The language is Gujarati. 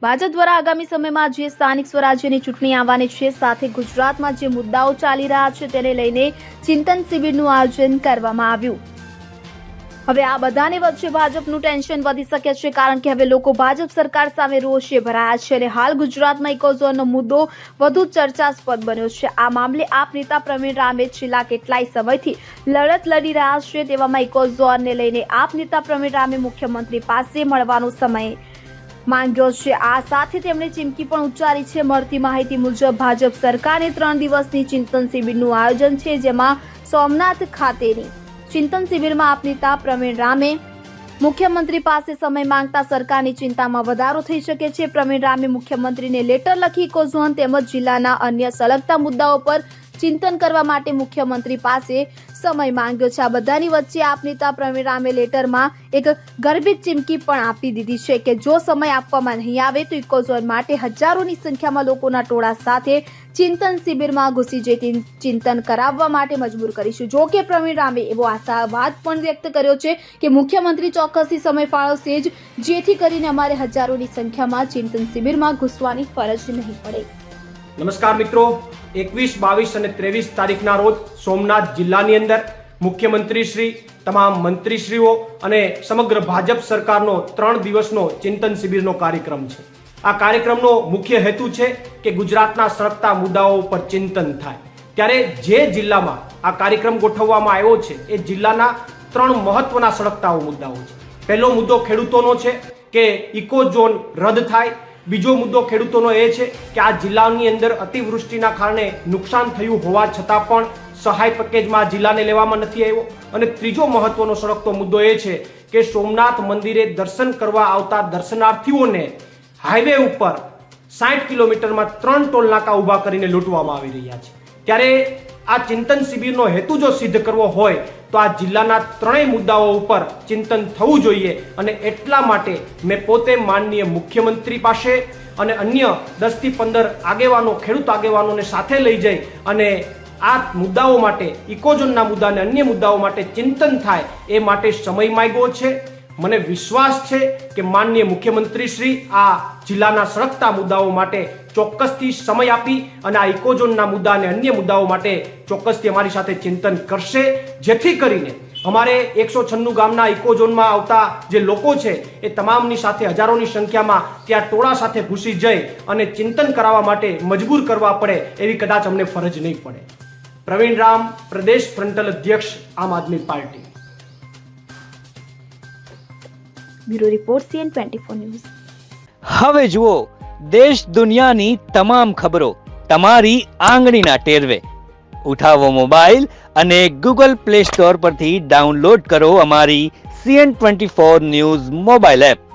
ભાજપ દ્વારા આગામી સમયમાં જે સ્થાનિક સ્વરાજ્યની ચૂંટણી આવવાની છે, સાથે ગુજરાતમાં જે મુદ્દાઓ ચાલી રહ્યા છે તેને લઈને ચિંતન શિબિરનું આયોજન કરવામાં આવ્યું। હવે આ બધાની વચ્ચે ભાજપનું ટેન્શન વધી શકે છે, કારણ કે હવે લોકો ભાજપ સરકાર સામે રોષે ભરાયા છે અને હાલ ગુજરાતમાં ઇકોઝોનનો મુદ્દો વધુ ચર્ચાસ્પદ બન્યો છે। આ મામલે આપ નેતા પ્રવીણ રામે છેલ્લા કેટલાય સમયથી લડત લડી રહ્યા છે। તેવામાં ઇકોઝોનને લઈને આપ નેતા પ્રવીણ રામે મુખ્યમંત્રી પાસે મળવાનો સમય માંગ્યો છે। આ સાથે તેમણે ચીમકી પણ ઉચ્ચારી છે। મળતી માહિતી મુજબ ભાજપ સરકારે 3 દિવસની ચિંતન શિબિરનું આયોજન છે, જેમાં સોમનાથ ખાતેની ચિંતન શિબિરમાં આપ નેતા પ્રવીણ રામે મુખ્યમંત્રી પાસે સમય માંગતા સરકારની ચિંતામાં વધારો થઈ શકે છે। પ્રવીણ રામે મુખ્યમંત્રીને લેટર લખી ઇકોઝોન તેમજ જિલ્લાના અન્ય સળગતા મુદ્દાઓ પર ચિંતન કરવા માટે મુખ્યમંત્રી પાસે સમય માંગ્યો છે। આ બધાની વચ્ચે આપ નેતા પ્રવીણ રામે લેટરમાં એક ગર્ભિત ચીમકી પણ આપી દીધી છે કે જો સમય આપવામાં નહીં આવે તો ઇકોઝોન માટે હજારોની સંખ્યામાં લોકોના ટોળા સાથે ચિંતન શિબિરમાં ઘૂસી જઈ ચિંતન કરાવવા માટે મજબૂર કરીશું। જો કે પ્રવીણ રામે એવો આશાવાદ પણ વ્યક્ત કર્યો છે કે મુખ્યમંત્રી ચોક્કસથી સમય ફાળવશે જ, જેથી કરીને અમારે હજારોની સંખ્યામાં ચિંતન શિબિરમાં ઘૂસવાની ફરજ નહીં પડે। નમસ્કાર મિત્રો, 21, 22 અને 23 તારીખના રોજ સોમનાથ જિલ્લાની અંદર મુખ્યમંત્રી શ્રી, તમામ મંત્રીશ્રીઓ અને સમગ્ર ભાજપ સરકારનો 3 દિવસનો ચિંતન શિબિરનો કાર્યક્રમ છે। આ કાર્યક્રમનો મુખ્ય હેતુ છે કે ગુજરાતના સળગતા મુદ્દાઓ પર ચિંતન થાય। ત્યારે જે જિલ્લામાં આ કાર્યક્રમ ગોઠવવામાં આવ્યો છે એ જિલ્લાના 3 મહત્વના સળગતા મુદ્દાઓ છે। પહેલો મુદ્દો ખેડૂતોનો છે કે ઇકોઝોન રદ થાય। બીજો મુદ્દો ખેડૂતોનો એ છે કે આ જિલ્લાની અંદર અતિવૃષ્ટિના કારણે નુકસાન થયું હોવા છતાં પણ સહાય પેકેજમાં જિલ્લાને લેવામાં નથી આવ્યો। અને ત્રીજો મહત્વનો સળગતો મુદ્દો એ છે કે સોમનાથ મંદિરે દર્શન કરવા આવતા દર્શનાર્થીઓને હાઈવે ઉપર 60 કિલોમીટરમાં 3 ટોલ નાકા ઊભા કરીને લૂંટવામાં આવી રહ્યા છે। ત્યારે આ ચિંતન શિબિરનો હેતુ જો સિદ્ધ કરવો હોય તો આ જિલ્લાના 3 મુદ્દાઓ ઉપર ચિંતન થવું જોઈએ। અને એટલા માટે મેં પોતે માનનીય મુખ્યમંત્રી પાસે અને અન્ય 10 થી 15 આગેવાનો, ખેડૂત આગેવાનોને સાથે લઈ જઈ અને આ મુદ્દાઓ માટે, ઇકોઝોનના મુદ્દા અને અન્ય મુદ્દાઓ માટે ચિંતન થાય એ માટે સમય માંગ્યો છે। મને વિશ્વાસ છે કે માનનીય મુખ્યમંત્રી શ્રી આ જિલ્લાના સળગતા મુદ્દાઓ માટે ચોક્કસથી સમય આપી અને આ ઇકોઝોનના મુદ્દા અને અન્ય મુદ્દાઓ માટે ચોક્કસથી અમારી સાથે ચિંતન કરશે, જેથી કરીને અમારે 196 ગામના ઇકોઝોનમાં આવતા જે લોકો છે એ તમામની સાથે હજારોની સંખ્યામાં ત્યાં ટોળા સાથે ઘૂસી જઈ અને ચિંતન કરાવવા માટે મજબૂર કરવા પડે એવી કદાચ અમને ફરજ નહીં પડે। પ્રવીણ રામ, પ્રદેશ ફ્રન્ટલ અધ્યક્ષ, Aam Aadmi party. Bureau report CN24 news. હવે જુઓ દેશ દુનિયાની તમામ ખબરો તમારી આંગળીના ટેરવે। ઉઠાવો મોબાઈલ અને Google Play Store પરથી ડાઉનલોડ કરો અમારી CN24 ન્યૂઝ મોબાઈલ એપ।